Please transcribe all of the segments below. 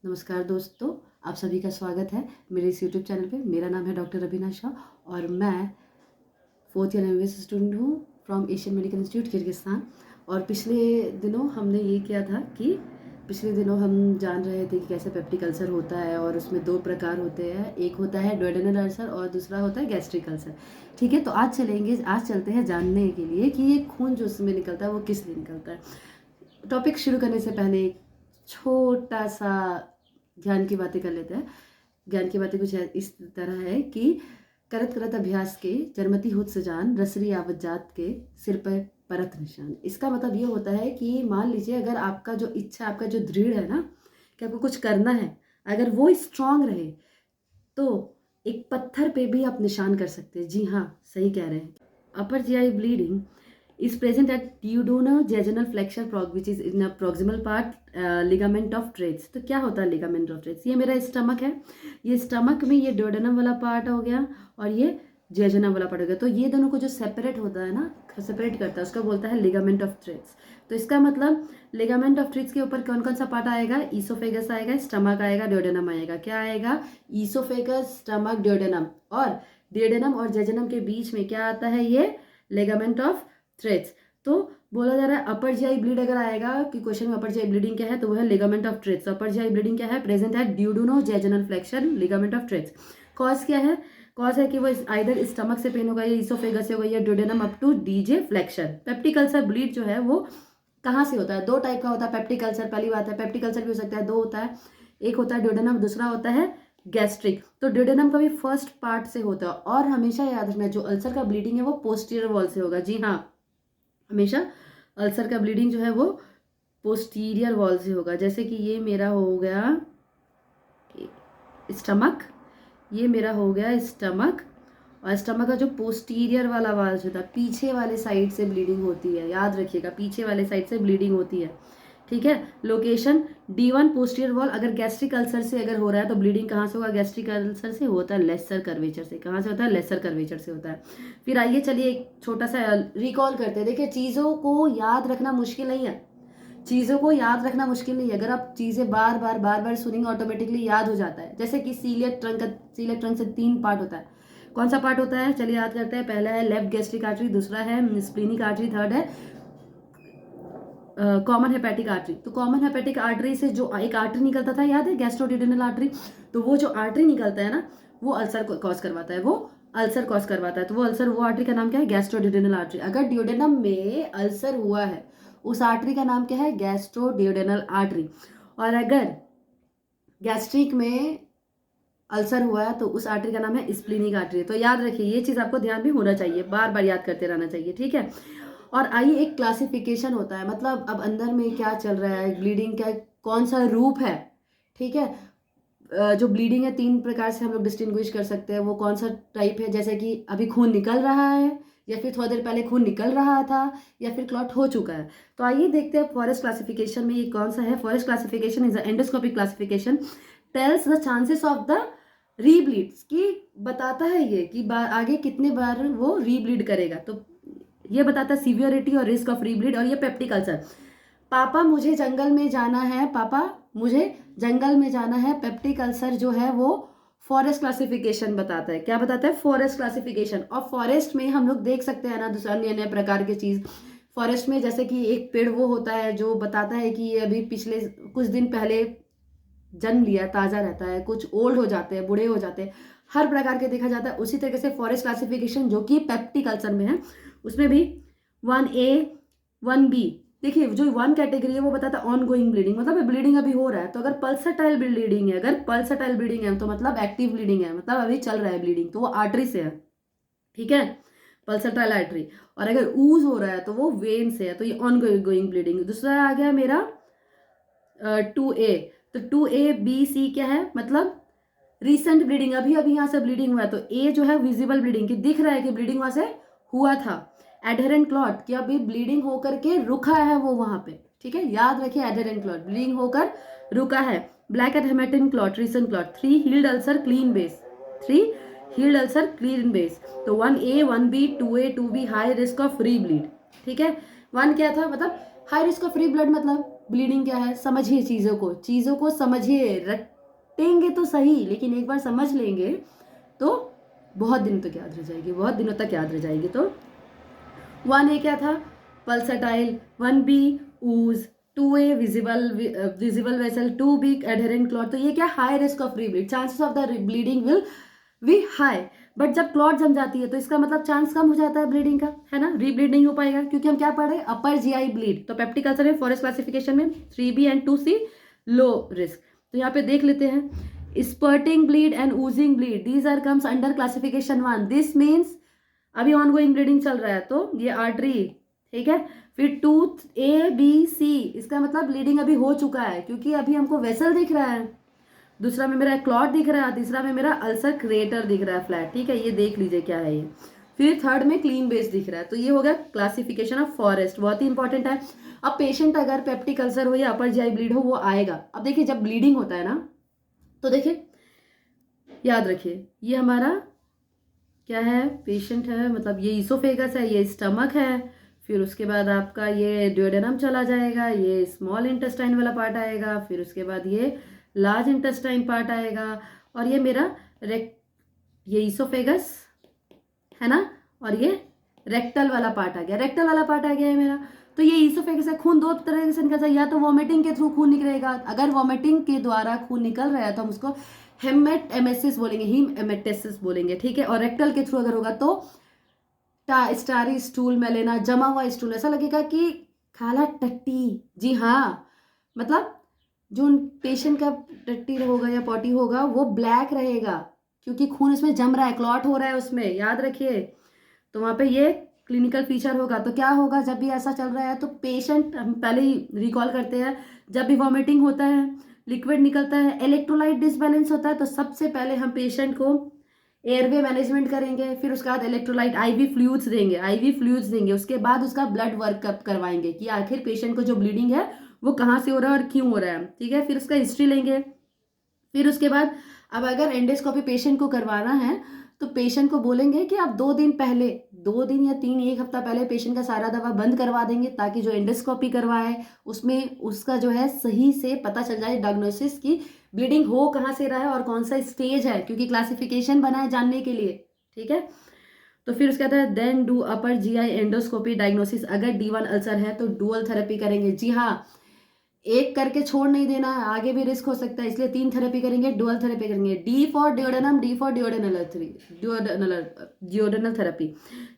नमस्कार दोस्तों, आप सभी का स्वागत है मेरे इस यूट्यूब चैनल पे। मेरा नाम है डॉक्टर अभिना शाह और मैं फोर्थ ईयर एमबीबीएस स्टूडेंट हूँ from Asian medical institute Kyrgyzstan. और पिछले दिनों हमने ये किया था कि पिछले दिनों हम जान रहे थे कि कैसे पेप्टिक अल्सर होता है और उसमें दो प्रकार होते हैं, एक होता है डुओडेनल अल्सर और दूसरा होता है गैस्ट्रिक अल्सर। ठीक है, तो आज चलते हैं जानने के लिए कि ये खून जो उसमें निकलता है वो किस लिए निकलता है। टॉपिक शुरू करने से पहले एक छोटा सा ज्ञान की बातें कर लेते हैं। ज्ञान की बातें कुछ इस तरह है कि करत करत अभ्यास के जरमती हुत सजान रसरी आवत जात के सिर पर परत निशान। इसका मतलब ये होता है कि मान लीजिए अगर आपका जो इच्छा, आपका जो दृढ़ है ना कि आपको कुछ करना है, अगर वो स्ट्रांग रहे तो एक पत्थर पे भी आप निशान कर सकते हैं। जी हाँ, सही कह रहे हैं। अपर GI bleeding is present at duodenojejunal flexure which is in a proximal part ligament of Treitz। तो क्या होता है ligament of Treitz? ये मेरा स्टमक है, ये स्टमक में ये डोडेनम वाला पार्ट हो गया और ये जेजुनम वाला पार्ट हो गया। तो ये दोनों को जो सेपरेट होता है ना, सेपरेट करता है, उसका बोलता है लिगामेंट ऑफ ट्रेट्स। तो इसका मतलब लिगामेंट ऑफ ट्रेट्स के ऊपर कौन कौन सा पार्ट आएगा? ईसोफेगस आएगा, स्टमक आएगा, ड्योडेनम आएगा। क्या आएगा? Oesophagus, stomach, duodenum. और ड्योडेनम और जेजुनम के बीच में क्या आता है? ये लिगामेंट ऑफ थ्रेड्स। तो बोला जा रहा है अपर जीआई ब्लीड अगर आएगा कि क्वेश्चन में अपर जीआई ब्लीडिंग क्या है, तो वो है ligament of Treitz. Upper GI bleeding क्या है? प्रेजेंट है duodenojejunal flexion ligament of Treitz. Cause क्या है? कॉज है कि वो आइदर स्टमक से पेन होगा या इसोफेगस से होगा या duodenum up two DJ flexion. Peptic ulcer bleed जो है वो कहाँ से होता है? दो टाइप का होता है पेप्टिक अल्सर। पहली बात है पेप्टिक अल्सर भी हो सकता है, दो होता है, एक होता है ड्यूडेनम, दूसरा होता है गैस्ट्रिक। तो ड्यूडेनम का भी फर्स्ट पार्ट से होता है। और हमेशा याद रखना जो अल्सर का ब्लीडिंग है वो पोस्टीरियर वॉल से होगा। जी हाँ, हमेशा अल्सर का ब्लीडिंग जो है वो पोस्टीरियर वॉल से होगा। जैसे कि ये मेरा हो गया स्टमक, ये मेरा हो गया स्टमक, और स्टमक का जो पोस्टीरियर वाला वाल होता है, पीछे वाले साइड से ब्लीडिंग होती है। याद रखिएगा, पीछे वाले साइड से ब्लीडिंग होती है। ठीक है, लोकेशन D1 पोस्टीरियर वॉल। अगर गैस्ट्रिक अल्सर से अगर हो रहा है तो ब्लीडिंग कहाँ से होगा? गैस्ट्रिक अल्सर से होता है लेसर कर्वेचर से। कहाँ से होता है? लेसर कर्वेचर से होता है। फिर आइए चलिए एक छोटा सा रिकॉल करते हैं। देखिए, चीज़ों को याद रखना मुश्किल नहीं है, चीज़ों को याद रखना मुश्किल नहीं है। अगर आप चीज़ें बार बार सुनेंगे ऑटोमेटिकली याद हो जाता है। जैसे कि सीलियक ट्रंक से 3 पार्ट होता है। कौन सा पार्ट होता है? चलिए याद करते हैं। पहला है लेफ्ट गैस्ट्रिक आर्टरी, दूसरा है स्प्लीनिक आर्टरी, थर्ड है कॉमन हेपेटिक आर्टरी। तो कॉमन हेपेटिक आर्टरी से जो एक आर्टरी निकलता था, याद है, गैस्ट्रोड्यूडेनल आर्टरी। तो वो जो आर्टरी निकलता है ना, वो अल्सर को कॉज करवाता है, वो अल्सर कॉज करवाता है। तो वो अल्सर, वो आर्टरी का नाम क्या है? गैस्ट्रोड्यूडेनल आर्टरी। अगर ड्यूडेनम में अल्सर हुआ है, उस आर्टरी का नाम क्या है? गैस्ट्रोड्यूडेनल आर्टरी। और अगर गैस्ट्रिक में अल्सर हुआ है तो उस आर्टरी का नाम है स्प्लीनिक आर्टरी। तो याद रखिए, ये चीज़ आपको ध्यान भी होना चाहिए, बार बार याद करते रहना चाहिए। ठीक है, और आइए एक क्लासिफिकेशन होता है, मतलब अब अंदर में क्या चल रहा है, ब्लीडिंग का कौन सा रूप है। ठीक है, जो ब्लीडिंग है 3 प्रकार से हम लोग डिस्टिंग्विश कर सकते हैं। वो कौन सा टाइप है? जैसे कि अभी खून निकल रहा है, या फिर थोड़ी देर पहले खून निकल रहा था, या फिर क्लॉट हो चुका है। तो आइए देखते हैं फॉरेस्ट क्लासिफिकेशन में ये कौन सा है। Forrest classification is endoscopic classification, tells the chances of the rebleeds, की बताता है ये कि आगे कितने बार वो रीब्लीड करेगा। तो ये बताता है सीवियरिटी और रिस्क ऑफ रीब्लीड। और ये पेप्टिक अल्सर, पापा मुझे जंगल में जाना है, पापा मुझे जंगल में जाना है, पेप्टिक अल्सर जो है वो फॉरेस्ट क्लासिफिकेशन बताता है। क्या बताता है? Forrest classification. और फॉरेस्ट में हम लोग देख सकते हैं ना दूसरा अन्य अन्य प्रकार की चीज फॉरेस्ट में, जैसे कि एक पेड़ वो होता है जो बताता है कि ये अभी पिछले कुछ दिन पहले जन्म लिया, ताजा रहता है, कुछ ओल्ड हो जाते हैं, बूढ़े हो जाते हैं, हर प्रकार के देखा जाता है। उसी तरीके से फॉरेस्ट क्लासिफिकेशन जो कि पेप्टिक अल्सर में है, उसमें भी 1A 1B। देखिए, जो 1 कैटेगरी है वो बताता है ऑन गोइंग ब्लीडिंग, मतलब ब्लीडिंग अभी हो रहा है। तो अगर पल्सटाइल ब्लीडिंग है, अगर पल्सटाइल ब्लीडिंग है तो मतलब एक्टिव ब्लीडिंग है, मतलब अभी चल रहा है ब्लीडिंग, तो वो आर्टरी से है। ठीक है, पल्सटाइल आर्टरी। और अगर ऊज हो रहा है तो वो वेन से है, तो ये ऑन गोइंग ब्लीडिंग। दूसरा आ गया मेरा 2A। तो 2A B C क्या है? मतलब रिसेंट ब्लीडिंग, अभी अभी यहाँ से ब्लीडिंग हुआ है। तो ए जो है विजिबल ब्लीडिंग, की दिख रहा है कि ब्लीडिंग वहां से हुआ था। एडहेरेंट क्लॉट, कि अभी ब्लीडिंग होकर के रुका है वो वहां पे। ठीक है, याद रखिए, एडहेरेंट क्लॉट, ब्लीडिंग होकर रुका है। Black and haematin clot, recent clot. 3 healed ulcer clean base, 3 healed ulcer clean base. तो 1A 1B 2A 2B high risk of rebleed. ठीक है, 1 क्या था? मतलब high risk of re blood, मतलब ब्लीडिंग क्या है, समझिए चीज़ों को समझिए, रटेंगे तो सही लेकिन एक बार समझ लेंगे तो बहुत दिनों तक याद रह जाएगी, बहुत दिनों तक याद रह जाएगी। तो 1A क्या था, pulsatile, 1B ooze, 2A visible vessel, 2B adherent clot. तो ये क्या, high risk of rebleed, chances of the bleeding will be high. But जब क्लॉट जम जाती है तो इसका मतलब चांस कम हो जाता है ब्लीडिंग का, है ना, रीब्लीड नहीं हो पाएगा, क्योंकि हम क्या पढ़ रहे हैं, अपर जीआई ब्लीड। तो पेप्टिक अल्सर में फॉरेस्ट क्लासिफिकेशन में 3B and 2C low risk. तो यहाँ पे देख लेते हैं, spurting bleed and oozing bleed, these are comes under classification 1। This means अभी ऑनगोइंग ब्लीडिंग चल रहा है तो ये आर्टरी, ठीक है। फिर टूथ ABC, इसका मतलब ब्लीडिंग अभी हो चुका है क्योंकि अभी हमको वेसल दिख रहा है, दूसरा में मेरा क्लॉट दिख रहा है, तीसरा में मेरा अल्सर क्रेटर दिख रहा है फ्लैट, ठीक है, ये देख लीजिए क्या है ये। फिर थर्ड में क्लीन बेस दिख रहा है। तो ये हो गया क्लासिफिकेशन ऑफ फॉरेस्ट, बहुत ही इंपॉर्टेंट है। अब पेशेंट अगर पेप्टिक अल्सर हो या अपर जीआई ब्लीड हो वो आएगा। अब देखिए जब ब्लीडिंग होता है ना तो देखिए याद रखिए ये हमारा क्या है, पेशेंट है, मतलब ये ईसोफेगस है, ये स्टमक है, फिर उसके बाद आपका ये ड्यूडेनम चला जाएगा, ये स्मॉल इंटेस्टाइन वाला पार्ट आएगा, फिर उसके बाद ये लार्ज इंटेस्टाइन पार्ट आएगा, और ये मेरा ये ईसोफेगस है ना, और ये रेक्टल वाला पार्ट आ गया, रेक्टल वाला पार्ट आ गया है मेरा। तो ये ईसोफेगस है, खून दो तरह से निकलता है, या तो वॉमिटिंग के थ्रू खून निकलेगा, अगर वॉमिटिंग के द्वारा खून निकल रहा है तो हम उसको हेमेटेमेसिस बोलेंगे, हीम एमेटेसिस बोलेंगे, ठीक है। और रेक्टल के थ्रू अगर होगा तो स्टारी स्टूल में लेना, जमा हुआ स्टूल, ऐसा लगेगा कि खाला टट्टी, जी हाँ, मतलब जो पेशेंट का टट्टी होगा या पॉटी होगा वो ब्लैक रहेगा क्योंकि खून इसमें जम रहा है, क्लॉट हो रहा है उसमें, याद रखिए। तो वहाँ पे ये क्लिनिकल फीचर होगा। तो क्या होगा जब भी ऐसा चल रहा है तो पेशेंट, हम पहले ही रिकॉल करते हैं, जब भी वॉमिटिंग होता है, लिक्विड निकलता है, इलेक्ट्रोलाइट डिसबैलेंस होता है, तो सबसे पहले हम पेशेंट को एयरवे मैनेजमेंट करेंगे, फिर उसके बाद इलेक्ट्रोलाइट आईवी फ्लूइड्स देंगे, उसके बाद उसका ब्लड वर्कअप करवाएंगे कि आखिर पेशेंट को जो ब्लीडिंग है वो कहाँ से हो रहा है और क्यों हो रहा है, ठीक है। फिर उसका हिस्ट्री लेंगे, फिर उसके बाद अब अगर एंडोस्कोपी पेशेंट को करवाना है तो पेशेंट को बोलेंगे कि आप 2 दिन पहले, 2 दिन या 3, 1 हफ्ता पहले पेशेंट का सारा दवा बंद करवा देंगे ताकि जो एंडोस्कोपी करवाए उसमें उसका जो है सही से पता चल जाए डायग्नोसिस की ब्लीडिंग हो कहाँ से रहा है और कौन सा स्टेज है, क्योंकि क्लासिफिकेशन बना है जानने के लिए, ठीक है। तो फिर उसके बाद then do upper GI endoscopy diagnosis. अगर D1 अल्सर है तो डुअल थेरेपी करेंगे, जी हाँ, एक करके छोड़ नहीं देना है, आगे भी रिस्क हो सकता है, इसलिए 3 थेरेपी करेंगे, डुअल थेरेपी करेंगे। D for duodenum, D for duodenal therapy,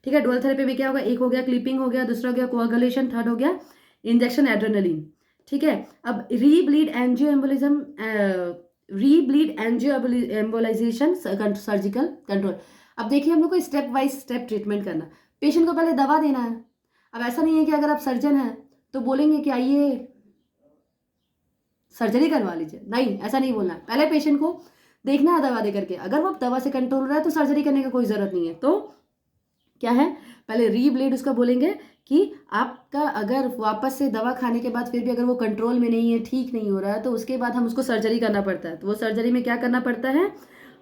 ठीक है। डुअल थेरेपी में क्या होगा, एक हो गया क्लिपिंग हो गया, दूसरा हो गया कोआगुलेशन, थर्ड हो गया इंजेक्शन एड्रेनलिन, ठीक है। अब रीब्लीड एंजियोएम्बोलाइजेशन सर्जिकल कंट्रोल। अब देखिए हम लोग को स्टेप वाइज स्टेप ट्रीटमेंट करना, पेशेंट को पहले दवा देना है। अब ऐसा नहीं है कि अगर आप सर्जन हैं तो बोलेंगे कि आइए सर्जरी करवा लीजिए, नहीं, ऐसा नहीं बोलना है। पहले पेशेंट को देखना है दवा दे करके, अगर वो दवा से कंट्रोल हो रहा है तो सर्जरी करने का कोई जरूरत नहीं है। तो क्या है, पहले रीब्लीड उसका बोलेंगे कि आपका अगर वापस से दवा खाने के बाद फिर भी अगर वो कंट्रोल में नहीं है, ठीक नहीं हो रहा है, तो उसके बाद हम उसको सर्जरी करना पड़ता है। तो वो सर्जरी में क्या करना पड़ता है,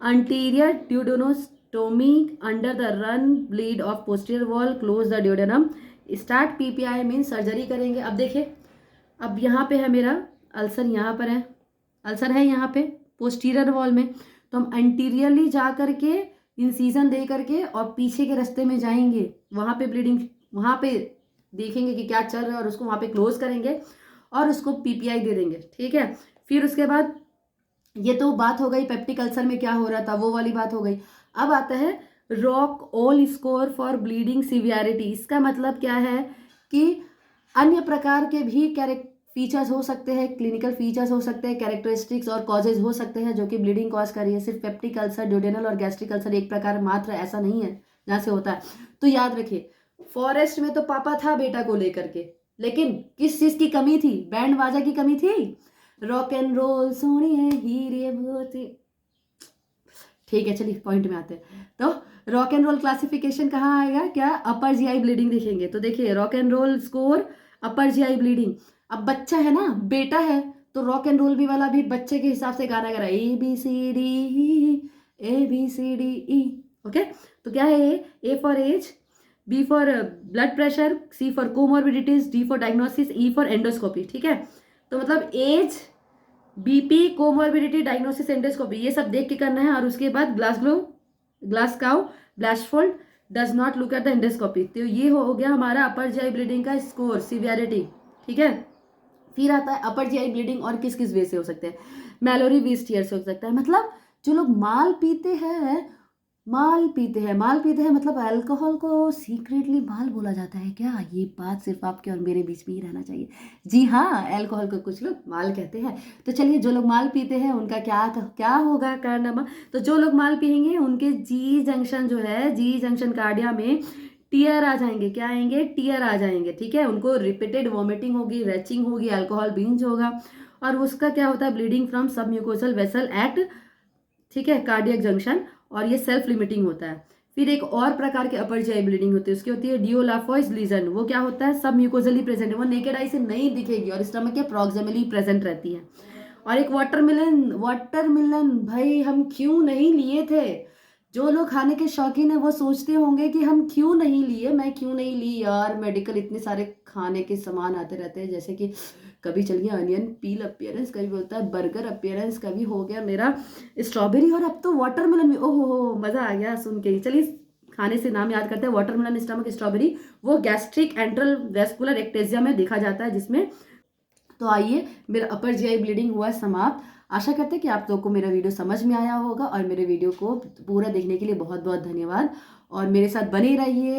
anterior duodenostomy under the run bleed of posterior wall, close the duodenum, start PPI mean surgery करेंगे। अब देखिए अब यहाँ पे है मेरा अल्सर, यहाँ पर है अल्सर है यहाँ पे पोस्टीरियर वॉल में, तो हम एंटीरियरली जा करके इंसीजन दे करके और पीछे के रास्ते में जाएंगे, वहाँ पे ब्लीडिंग, वहाँ पे देखेंगे कि क्या चल रहा है और उसको वहाँ पे क्लोज करेंगे और उसको PPI दे देंगे, ठीक है। फिर उसके बाद ये तो बात हो गई पेप्टिक अल्सर में क्या हो रहा था, वो वाली बात हो गई। अब आता है rock all score for bleeding severity. इसका मतलब क्या है कि अन्य प्रकार के भी फीचर्स हो सकते हैं, क्लिनिकल फीचर्स हो सकते हैं, कैरेक्टरिस्टिक्स और कॉजेज हो सकते हैं जो कि ब्लीडिंग कॉज कर रही है। सिर्फ पेप्टिक अल्सर, ड्यूडेनल और गैस्ट्रिक अल्सर एक प्रकार मात्र ऐसा नहीं है जहाँ से होता है। तो याद रखिए फॉरेस्ट में तो पापा था बेटा को लेकर के, लेकिन किस चीज की कमी थी, बैंड बाजा की कमी थी, रॉक एंड रोल सोनिए हीरे भोती, ठीक है। चलिए पॉइंट में आते हैं। तो रॉक एंड रोल क्लासिफिकेशन कहाँ आएगा, क्या अपर जीआई ब्लीडिंग देखेंगे। तो देखिए rock and roll score upper GI bleeding. अब बच्चा है ना, बेटा है, तो रॉक एंड रोल भी वाला भी बच्चे के हिसाब से गाना गा रहा है, ABCD ओके। तो क्या है, A for age, B for blood pressure, C for comorbidities, D for diagnosis, E for endoscopy, ठीक है। तो मतलब age, BP, comorbidity, diagnosis, endoscopy, ये सब देख के करना है। और उसके बाद Glasgow, Blatchford, does not look at the endoscopy. तो ये हो गया हमारा अपर जीआई ब्लीडिंग का स्कोर, सीवियरिटी, ठीक है। फिर आता है अपर जीआई ब्लीडिंग और किस किस वे से हो सकते हैं। मैलोरी वीस्ट टीयर से हो सकता है, मतलब जो लोग माल पीते हैं मतलब अल्कोहल को सीक्रेटली माल बोला जाता है क्या? ये बात सिर्फ आपके और मेरे बीच में ही रहना चाहिए। जी हाँ, अल्कोहल को कुछ लोग माल कहते हैं। तो चलिए, जो लोग माल पीते हैं उनका क्या क्या होगा कारनामा। तो जो लोग माल पियेंगे उनके जी जंक्शन जो है, जी जंक्शन कार्डिया में टीयर आ जाएंगे। क्या आएंगे? टीयर आ जाएंगे, ठीक है। उनको रिपीटेड वॉमिटिंग होगी, रेचिंग होगी, अल्कोहल बिंज होगा। और उसका क्या होता है? ब्लीडिंग फ्रॉम सब म्यूकोसल वेसल एट, ठीक है, कार्डियक जंक्शन। और ये सेल्फ लिमिटिंग होता है। फिर एक और प्रकार के अपर जीआई ब्लीडिंग होती है, उसकी होती है डियोलाफॉइस लीजन। वो क्या होता है? सब म्यूकोजली प्रेजेंट है, वो नेकेड आई से नहीं दिखेगी और स्टमक के प्रॉक्सिमली प्रेजेंट रहती है। और एक वाटरमेलन भाई हम क्यों नहीं लिए थे? जो लोग खाने के शौकीन है वो सोचते होंगे कि हम क्यों नहीं लिए, मैं क्यों नहीं ली यार। मेडिकल इतने सारे खाने के सामान आते रहते हैं, जैसे कि कभी चल गया अनियन पील अपीयरेंस, कभी बोलता है बर्गर अपीयरेंस, कभी हो गया मेरा स्ट्रॉबेरी, और अब तो वाटरमेलन भी। ओहो हो, मजा आ गया सुन के ही। चलिए खाने से नाम याद करते हैं। वाटरमेलन, स्टमक स्ट्रॉबेरी, वो गैस्ट्रिक एंट्रल वेस्कुलर एक्टेजिया में देखा जाता है, जिसमें। तो आइए, मेरा अपर जीआई ब्लीडिंग हुआ समाप्त। आशा करते हैं कि आप लोगों को मेरा वीडियो समझ में आया होगा, और मेरे वीडियो को पूरा देखने के लिए बहुत बहुत धन्यवाद, और मेरे साथ बने रहिए।